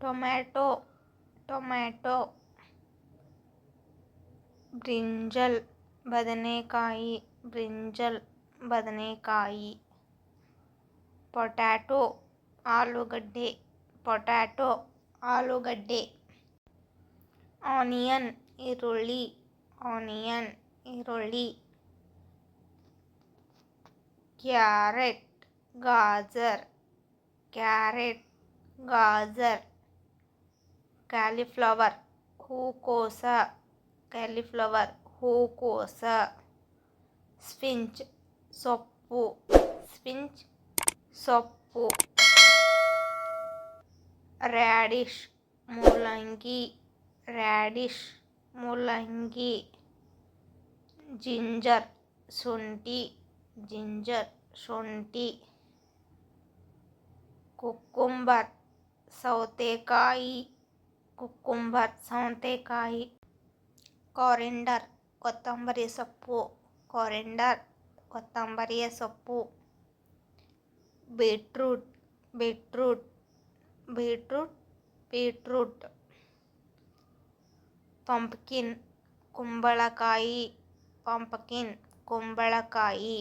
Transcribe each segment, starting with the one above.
tomato tomato brinjal ಬದನೆಕಾಯಿ brinjal ಬದನೆಕಾಯಿ potato ಆಲೂಗಡ್ಡೆ ಪೊಟ್ಯಾಟೊ ಆಲೂಗಡ್ಡೆ ಆನಿಯನ್ ಈರುಳ್ಳಿ ಆನಿಯನ್ ಈರುಳ್ಳಿ ಕ್ಯಾರೆಟ್ ಗಾಜರ್ ಕ್ಯಾರೆಟ್ ಗಾಜರ್ ಕ್ಯಾಲಿಫ್ಲವರ್ ಹೂಕೋಸ ಕ್ಯಾಲಿಫ್ಲವರ್ ಹೂಕೋಸ ಸ್ಪಿಂಚ್ ಸೊಪ್ಪು ಸ್ಪಿಂಚ್ ಸೊಪ್ಪು ರ್ಯಾಡಿಶ್ ಮೂಲಂಗಿ ರ್ಯಾಡಿಶ್ ಮೂಲಂಗಿ ಜಿಂಜರ್ ಶುಂಠಿ ಜಿಂಜರ್ ಶುಂಠಿ ಕುಕ್ಕುಂಬರ್ ಸೌತೆಕಾಯಿ ಕುಕ್ಕುಂಬರ್ ಸೌತೆಕಾಯಿ ಕೊರಿಂಡರ್ ಕೊತ್ತಂಬರಿ ಸೊಪ್ಪು ಕೊರಿಂಡರ್ ಕೊತ್ತಂಬರಿಯ ಸೊಪ್ಪು beetroot beetroot beetroot beetroot pumpkin ಕುಂಬಳಕಾಯಿ ಪಂಪ್ಕಿನ್ ಕುಂಬಳಕಾಯಿ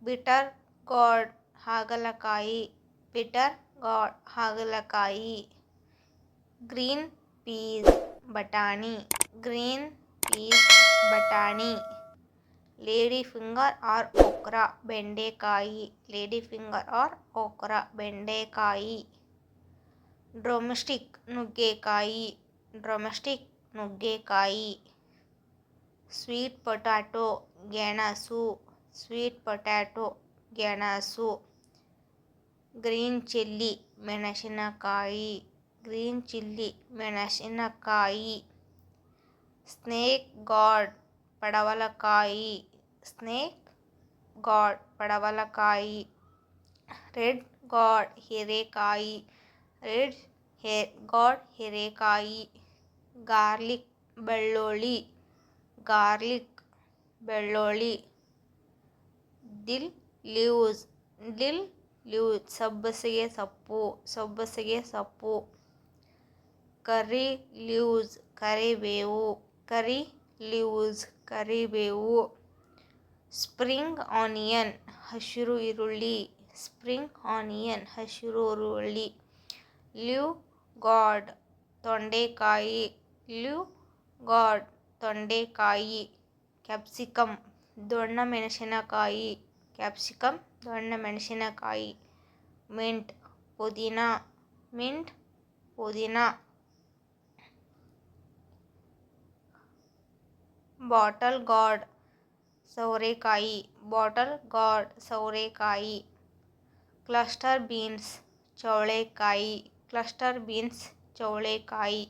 ಬಿಟರ್ ಗಾರ್ಡ್ ಹಾಗಲಕಾಯಿ ಬಿಟರ್ ಗಾರ್ಡ್ ಹಾಗಲಕಾಯಿ ಗ್ರೀನ್ ಪೀಸ್ ಬಟಾಣಿ ಗ್ರೀನ್ ಪೀಸ್ ಬಟಾಣಿ ಲೇಡಿ ಫಿಂಗರ್ ಆರ್ ಓಕ್ರಾ ಬೆಂಡೆಕಾಯಿ ಲೇಡಿ ಫಿಂಗರ್ ಆರ್ ಓಕ್ರಾ ಬೆಂಡೆಕಾಯಿ ಡ್ರಮ್ಸ್ಟಿಕ್ ನುಗ್ಗೆಕಾಯಿ ಡ್ರಮ್ಸ್ಟಿಕ್ ನುಗ್ಗೆಕಾಯಿ ಸ್ವೀಟ್ ಪೊಟ್ಯಾಟೊ ಗೆಣಸು ಸ್ವೀಟ್ ಪೊಟ್ಯಾಟೊ ಗೆಣಸು ಗ್ರೀನ್ ಚಿಲ್ಲಿ ಮೆಣಸಿನಕಾಯಿ ಗ್ರೀನ್ ಚಿಲ್ಲಿ ಮೆಣಸಿನಕಾಯಿ ಸ್ನೇಕ್ ಗಾರ್ಡ್ ಪಡವಲಕಾಯಿ ಸ್ನೇಕ್ ಗಾರ್ಡ್ ಪಡವಲಕಾಯಿ ರೆಡ್ ಗಾರ್ಡ್ ಹೀರೆಕಾಯಿ ರೆಡ್ ಗಾರ್ಡ್ ಹೀರೆಕಾಯಿ ಗಾರ್ಲಿಕ್ ಬೆಳ್ಳುಳ್ಳಿ ಗಾರ್ಲಿಕ್ ಬೆಳ್ಳುಳ್ಳಿ ದಿಲ್ ಲೀವ್ಸ್ ಸಬ್ಬಸಿಗೆ ಸೊಪ್ಪು ಸಬ್ಬಸಿಗೆ ಸೊಪ್ಪು ಕರಿ ಲೀವ್ಸ್ ಕರಿಬೇವು ಕರಿ ಲೀವ್ಸ್ ಕರಿಬೇವು ಸ್ಪ್ರಿಂಗ್ ಆನಿಯನ್ ಹಸಿರು ಈರುಳ್ಳಿ ಸ್ಪ್ರಿಂಗ್ ಆನಿಯನ್ ಹಸಿರು ಈರುಳ್ಳಿ ಲಿವ್ ಗಾರ್ಡ್ ತೊಂಡೆಕಾಯಿ ಲಿವ್ ಗಾರ್ಡ್ ತೊಂಡೆಕಾಯಿ ಕ್ಯಾಪ್ಸಿಕಮ್ ದೊಣ್ಣ ಮೆಣಸಿನಕಾಯಿ ಕ್ಯಾಪ್ಸಿಕಮ್ ದೊಣ್ಣ ಮೆಣಸಿನಕಾಯಿ ಮಿಂಟ್ ಪುದೀನಾ ಮಿಂಟ್ ಪುದೀನಾ ಬಾಟಲ್ ಗಾರ್ಡ್ ಸೌರೆಕಾಯಿ ಬಾಟಲ್ ಗಾರ್ಡ್ ಸೌರೆಕಾಯಿ ಕ್ಲಸ್ಟರ್ ಬೀನ್ಸ್ ಚೌಳೆಕಾಯಿ ಕ್ಲಸ್ಟರ್ ಬೀನ್ಸ್ ಚೌಳೆಕಾಯಿ